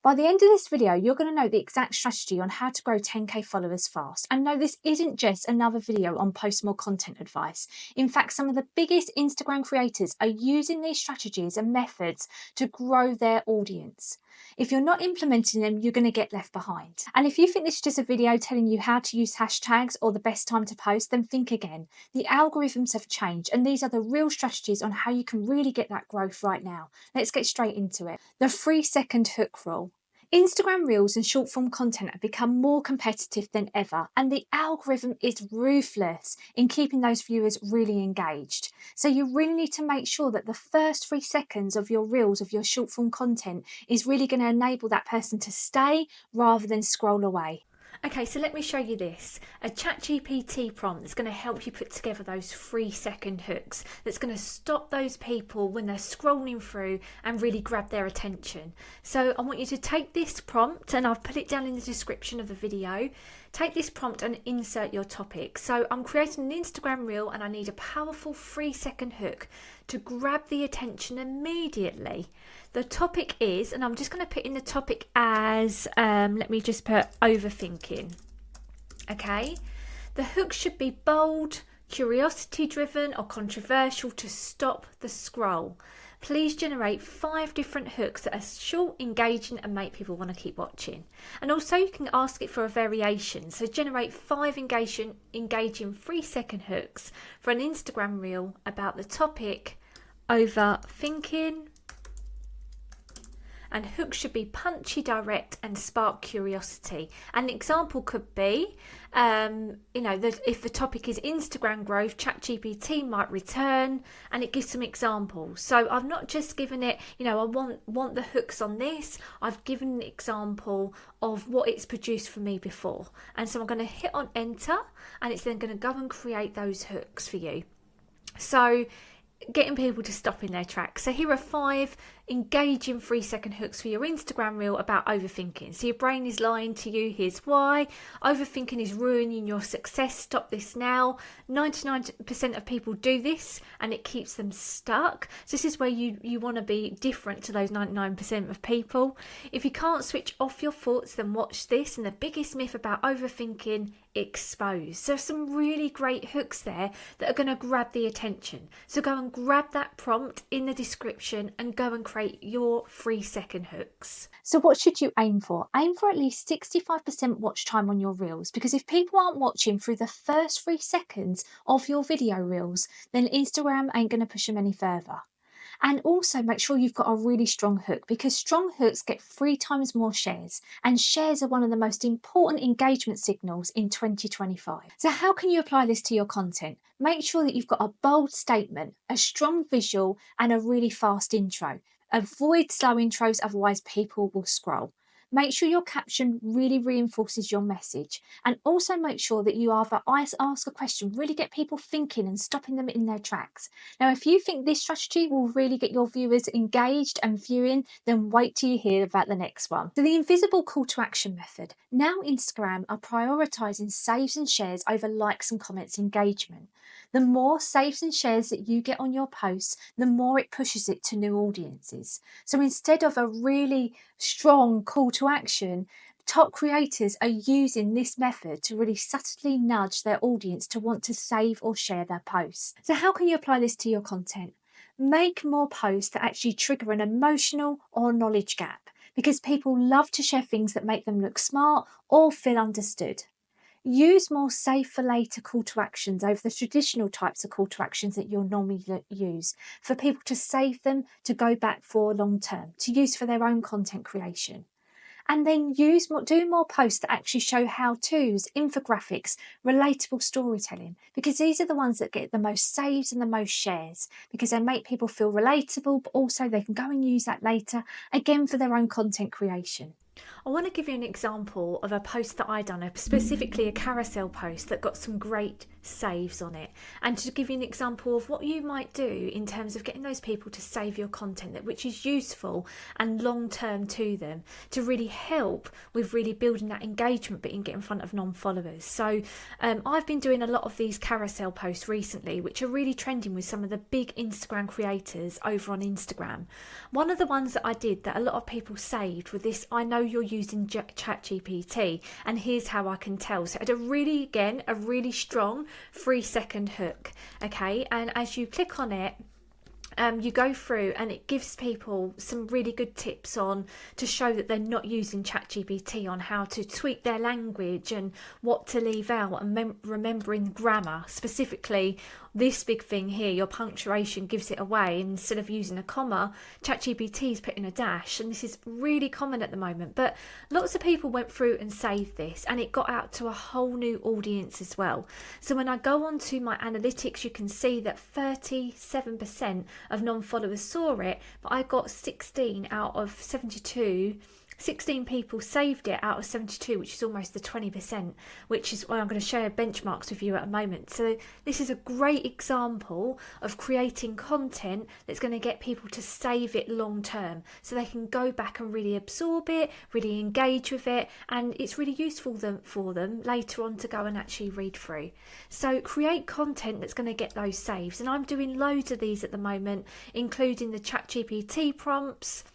By the end of this video, you're going to know the exact strategy on how to grow 10k followers fast. And no, this isn't just another video on post more content advice. In fact, some of the biggest Instagram creators are using these strategies and methods to grow their audience. If you're not implementing them, you're going to get left behind. And if you think this is just a video telling you how to use hashtags or the best time to post, then think again. The algorithms have changed, and these are the real strategies on how you can really get that growth right now. Let's get straight into it. The 3-second hook rule. Instagram Reels and short form content have become more competitive than ever, and the algorithm is ruthless in keeping those viewers really engaged. So you really need to make sure that the first 3 seconds of your Reels, of your short form content, is really going to enable that person to stay rather than scroll away. Okay, so let me show you this. A ChatGPT prompt that's going to help you put together those 3-second hooks that's going to stop those people when they're scrolling through and really grab their attention. So I want you to take this prompt, and I've put it down in the description of the video. Take this prompt and insert your topic. So I'm creating an Instagram reel and I need a powerful 3-second hook to grab the attention immediately. The topic is, and I'm just going to put in the topic as, let me just put overthinking. Okay, the hook should be bold, curiosity driven or controversial to stop the scroll. Please generate 5 different hooks that are short, engaging and make people want to keep watching. And also you can ask it for a variation. So generate 5 engaging 3-second hooks for an Instagram reel about the topic overthinking. And hooks should be punchy, direct and spark curiosity. An example could be, if the topic is Instagram growth, ChatGPT might return, and it gives some examples. So I've not just given it, I want the hooks on this. I've given an example of what it's produced for me before. And so I'm going to hit on enter, and it's then going to go and create those hooks for you. So getting people to stop in their tracks. So here are 5 engaging 3-second hooks for your Instagram reel about overthinking. So your brain is lying to you. Here's why. Overthinking is ruining your success. Stop this now. 99% of people do this and it keeps them stuck. So this is where you want to be different to those 99% of people. If you can't switch off your thoughts, then watch this. And the biggest myth about overthinking exposed. So some really great hooks there that are going to grab the attention. So go and grab that prompt in the description and go and create your 3-second hooks. So what should you aim for? Aim for at least 65% watch time on your reels, because if people aren't watching through the first 3 seconds of your video reels, then Instagram ain't going to push them any further. And also make sure you've got a really strong hook, because strong hooks get 3 times more shares, and shares are one of the most important engagement signals in 2025. So how can you apply this to your content? Make sure that you've got a bold statement, a strong visual and a really fast intro. Avoid slow intros, otherwise people will scroll. Make sure your caption really reinforces your message, and also make sure that you either ask a question, really get people thinking and stopping them in their tracks. Now, if you think this strategy will really get your viewers engaged and viewing, then wait till you hear about the next one. So the invisible call to action method. Now Instagram are prioritizing saves and shares over likes and comments engagement. The more saves and shares that you get on your posts, the more it pushes it to new audiences. So instead of a really strong call to action, top creators are using this method to really subtly nudge their audience to want to save or share their posts. So how can you apply this to your content? Make more posts that actually trigger an emotional or knowledge gap, because people love to share things that make them look smart or feel understood. Use more save for later call to actions over the traditional types of call to actions that you'll normally use, for people to save them to go back for long term, to use for their own content creation. And then do more posts that actually show how-tos, infographics, relatable storytelling, because these are the ones that get the most saves and the most shares, because they make people feel relatable, but also they can go and use that later, again for their own content creation. I want to give you an example of a post that I done, specifically a carousel post that got some great saves on it, and to give you an example of what you might do in terms of getting those people to save your content, which is useful and long term to them, to really help with really building that engagement but in getting in front of non-followers. So I've been doing a lot of these carousel posts recently, which are really trending with some of the big Instagram creators over on Instagram. One of the ones that I did that a lot of people saved with this: I know you're using ChatGPT and here's how I can tell. So it had a really strong 3-second hook. Okay, and as you click on it, you go through and it gives people some really good tips on to show that they're not using ChatGPT, on how to tweak their language and what to leave out, and remembering grammar. Specifically, this big thing here, your punctuation gives it away. Instead of using a comma, ChatGPT is putting a dash, and this is really common at the moment. But lots of people went through and saved this, and it got out to a whole new audience as well. So when I go on to my analytics, you can see that 37% of non-followers saw it, but I got 16 out of 72. 16 people saved it out of 72, which is almost the 20%, which is why I'm going to share benchmarks with you at a moment. So this is a great example of creating content that's going to get people to save it long term, so they can go back and really absorb it, really engage with it, and it's really useful for them later on to go and actually read through. So create content that's going to get those saves, and I'm doing loads of these at the moment, including the ChatGPT prompts.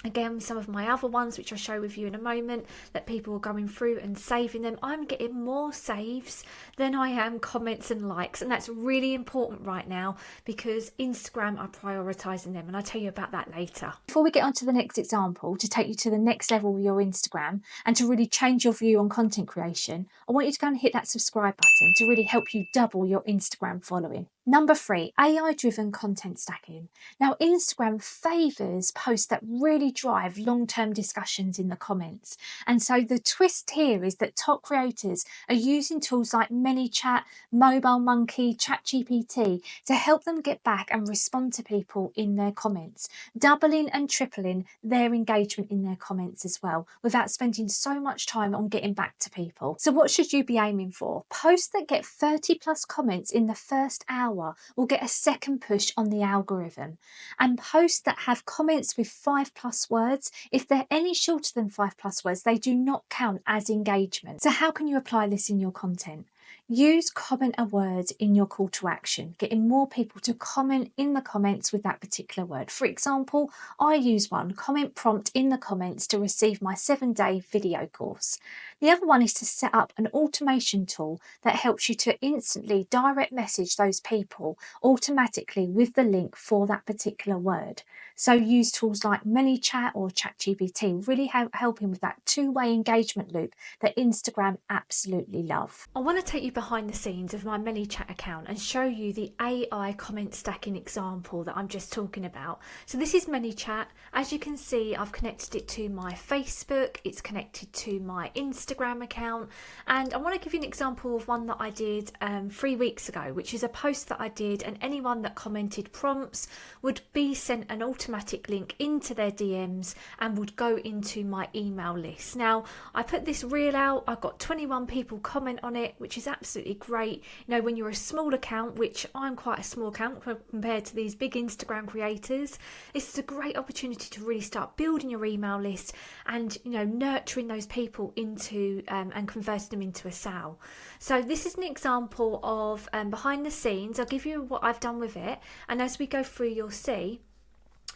Again, some of my other ones, which I'll show with you in a moment, that people are going through and saving them. I'm getting more saves than I am comments and likes, and that's really important right now because Instagram are prioritising them, and I'll tell you about that later. Before we get on to the next example, to take you to the next level with your Instagram and to really change your view on content creation, I want you to go and hit that subscribe button to really help you double your Instagram following. Number 3, AI-driven content stacking. Now, Instagram favours posts that really drive long-term discussions in the comments. And so the twist here is that top creators are using tools like ManyChat, Mobile Monkey, ChatGPT to help them get back and respond to people in their comments, doubling and tripling their engagement in their comments as well, without spending so much time on getting back to people. So what should you be aiming for? Posts that get 30 plus comments in the first hour will get a second push on the algorithm, and posts that have comments with 5+ words, if they're any shorter than 5+ words, they do not count as engagement. So how can you apply this in your content? Use comment a word in your call to action, getting more people to comment in the comments with that particular word. For example, I use one, comment prompt in the comments to receive my 7-day video course. The other one is to set up an automation tool that helps you to instantly direct message those people automatically with the link for that particular word. So use tools like ManyChat or ChatGPT, really helping with that two-way engagement loop that Instagram absolutely love. I want to take you behind the scenes of my ManyChat account and show you the AI comment stacking example that I'm just talking about. So this is ManyChat. As you can see, I've connected it to my Facebook, it's connected to my Instagram account, and I want to give you an example of one that I did 3 weeks ago, which is a post that I did, and anyone that commented prompts would be sent an automatic link into their DMs and would go into my email list. Now, I put this reel out, I got 21 people comment on it, which is absolutely great. You know, when you're a small account, which I'm quite a small account compared to these big Instagram creators, it's a great opportunity to really start building your email list and, you know, nurturing those people into and converting them into a sale. So this is an example of behind the scenes. I'll give you what I've done with it, and as we go through, you'll see.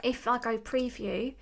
If I go preview,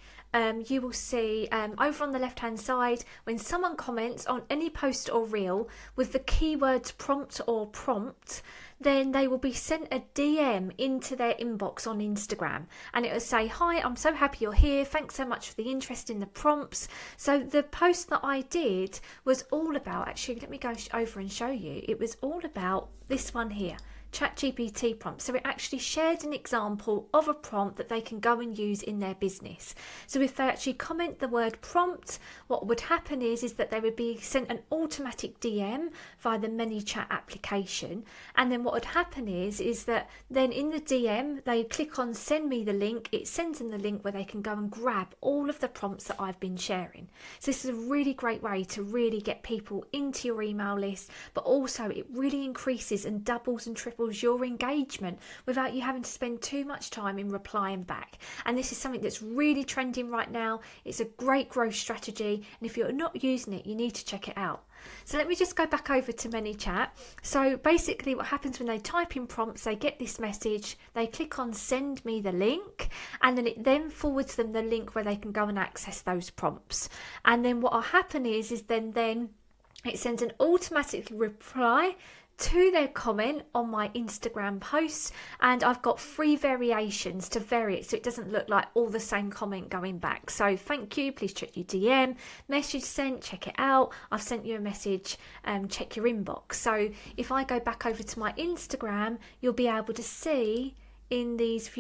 you will see over on the left hand side, when someone comments on any post or reel with the keywords prompt or prompt, then they will be sent a DM into their inbox on Instagram, and it will say, "Hi, I'm so happy you're here. Thanks so much for the interest in the prompts." So the post that I did was all about, actually, let me go over and show you. It was all about this one here, ChatGPT prompt. So it actually shared an example of a prompt that they can go and use in their business. So if they actually comment the word prompt, what would happen is that they would be sent an automatic DM via the ManyChat application. And then what would happen is that then in the DM, they click on send me the link. It sends them the link where they can go and grab all of the prompts that I've been sharing. So this is a really great way to really get people into your email list, but also it really increases and doubles and triples your engagement without you having to spend too much time in replying back. And this is something that's really trending right now. It's a great growth strategy, and if you're not using it, you need to check it out. So let me just go back over to ManyChat. So basically what happens when they type in prompts, they get this message, they click on send me the link, and then it then forwards them the link where they can go and access those prompts. And then what will happen is then it sends an automatic reply to their comment on my Instagram posts, and I've got 3 variations to vary it so it doesn't look like all the same comment going back. So thank you, please check your DM, message sent, check it out, I've sent you a message, check your inbox. So if I go back over to my Instagram, you'll be able to see in these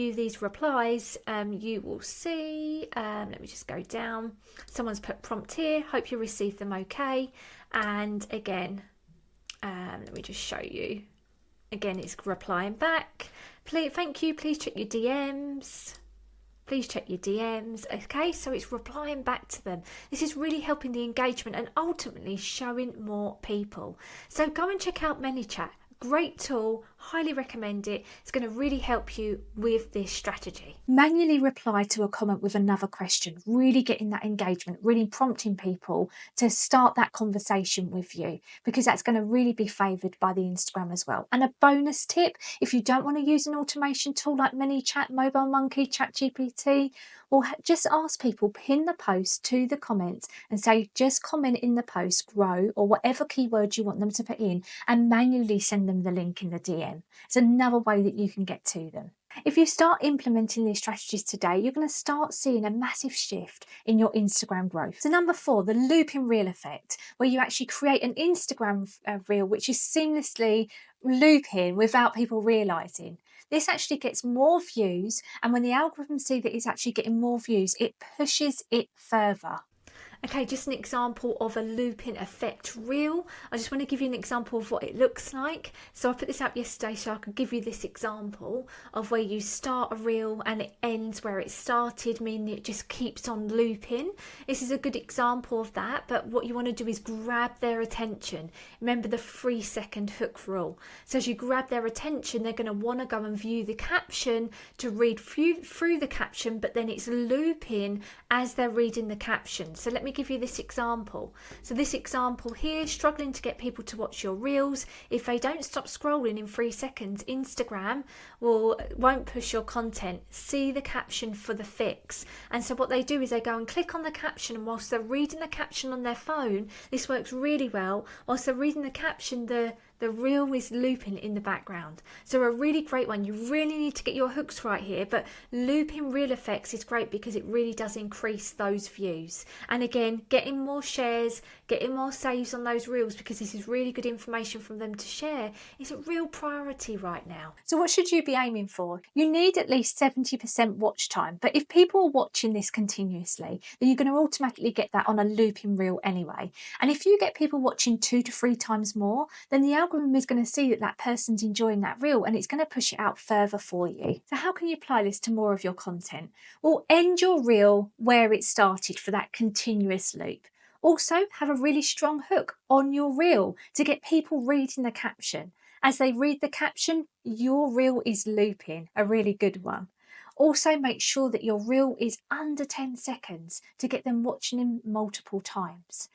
replies, you will see, let me just go down, someone's put prompt here, hope you received them okay. And again, let me just show you. Again, it's replying back. Please, thank you. Please check your DMs. Please check your DMs. Okay, so it's replying back to them. This is really helping the engagement and ultimately showing more people. So go and check out ManyChat. Great tool, highly recommend it. It's going to really help you with this strategy. Manually reply to a comment with another question, really getting that engagement, really prompting people to start that conversation with you, because that's going to really be favoured by the Instagram as well. And a bonus tip, if you don't want to use an automation tool like ManyChat, Mobile Monkey, ChatGPT, or just ask people, pin the post to the comments and say, just comment in the post, grow, or whatever keyword you want them to put in, and manually send them the link in the DM. It's another way that you can get to them. If you start implementing these strategies today, you're going to start seeing a massive shift in your Instagram growth. So number 4, the looping reel effect, where you actually create an Instagram reel which is seamlessly looping without people realizing. This actually gets more views, and when the algorithm see that it's actually getting more views, it pushes it further. Okay, just an example of a looping effect reel. I just want to give you an example of what it looks like. So I put this up yesterday so I could give you this example of where you start a reel and it ends where it started, meaning it just keeps on looping. This is a good example of that, but what you want to do is grab their attention. Remember the 3-second hook rule. So as you grab their attention, they're going to want to go and view the caption to read through the caption, but then it's looping as they're reading the caption. So let me give you this example. So this example here, struggling to get people to watch your reels. If they don't stop scrolling in 3 seconds, Instagram won't push your content. See the caption for the fix. And so what they do is they go and click on the caption, and whilst they're reading the caption on their phone, this works really well. Whilst they're reading the caption, the reel is looping in the background. So a really great one. You really need to get your hooks right here, but looping reel effects is great because it really does increase those views. And again, getting more shares, getting more saves on those reels, because this is really good information from them to share, is a real priority right now. So what should you be aiming for? You need at least 70% watch time, but if people are watching this continuously, then you're going to automatically get that on a looping reel anyway. And if you get people watching 2 to 3 times more, then the algorithm is going to see that that person's enjoying that reel, and it's going to push it out further for you. So how can you apply this to more of your content? Well, end your reel where it started for that continuous loop. Also, have a really strong hook on your reel to get people reading the caption. As they read the caption, your reel is looping, a really good one. Also, make sure that your reel is under 10 seconds to get them watching it multiple times.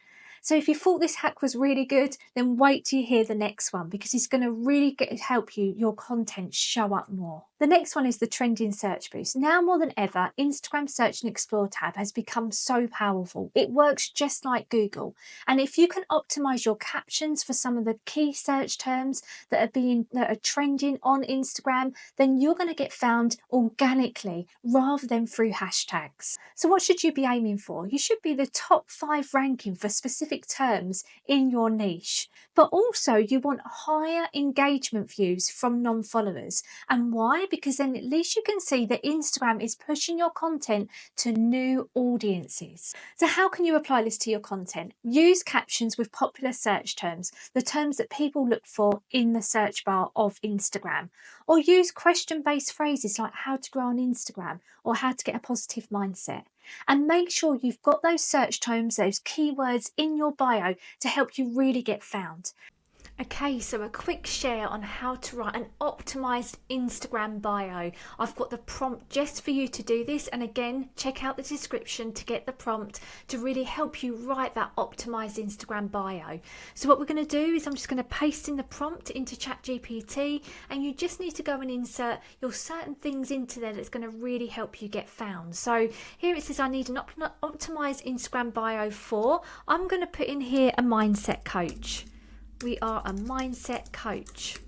So if you thought this hack was really good, then wait till you hear the next one, because it's going to really help your content show up more. The next one is the trending search boost. Now more than ever, Instagram Search and Explore tab has become so powerful. It works just like Google. And if you can optimize your captions for some of the key search terms that are trending on Instagram, then you're going to get found organically rather than through hashtags. So what should you be aiming for? You should be the top 5 ranking for specific terms in your niche. But also you want higher engagement views from non-followers. And why? Because then at least you can see that Instagram is pushing your content to new audiences. So how can you apply this to your content? Use captions with popular search terms, the terms that people look for in the search bar of Instagram. Or use question-based phrases like how to grow on Instagram or how to get a positive mindset. And make sure you've got those search terms, those keywords in your bio to help you really get found. Okay, so a quick share on how to write an optimized Instagram bio. I've got the prompt just for you to do this, and again, check out the description to get the prompt to really help you write that optimized Instagram bio. So what we're going to do is I'm just going to paste in the prompt into ChatGPT, and you just need to go and insert your certain things into there that's going to really help you get found. So here it says I need an optimized Instagram bio for, I'm going to put in here a mindset coach. We are a mindset coach.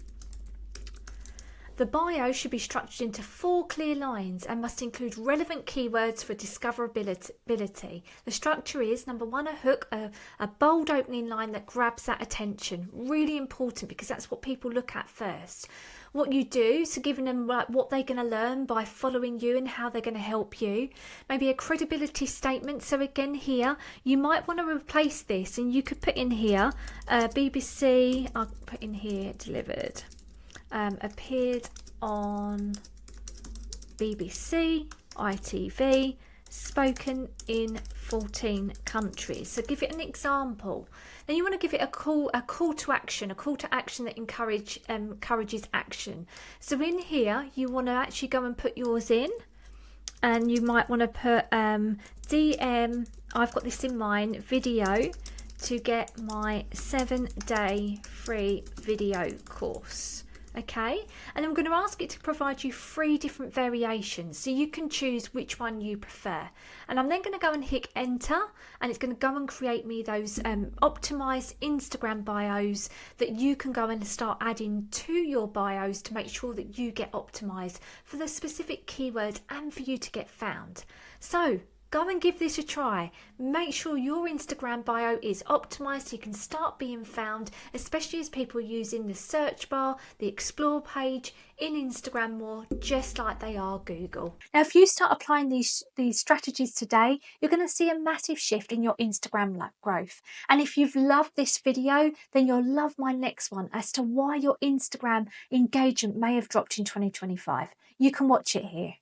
The bio should be structured into 4 clear lines and must include relevant keywords for discoverability. The structure is, number 1, a hook, a bold opening line that grabs that attention. Really important because that's what people look at first. What you do, so giving them what they're going to learn by following you and how they're going to help you. Maybe a credibility statement. So again here, you might want to replace this and you could put in here, BBC, I'll put in here, delivered. Appeared on BBC, ITV, spoken in 14 countries. So give it an example. Then you want to give it a call to action that encourages action. So in here, you want to actually go and put yours in, and you might want to put DM. I've got this in mind. Video to get my 7-day free video course. Okay, and I'm going to ask it to provide you 3 different variations so you can choose which one you prefer. And I'm then going to go and hit enter, and it's going to go and create me those optimized Instagram bios that you can go and start adding to your bios to make sure that you get optimized for the specific keywords and for you to get found. So go and give this a try. Make sure your Instagram bio is optimized so you can start being found, especially as people are using the search bar, the explore page in Instagram more, just like they are Google. Now, if you start applying these strategies today, you're going to see a massive shift in your Instagram growth. And if you've loved this video, then you'll love my next one as to why your Instagram engagement may have dropped in 2025. You can watch it here.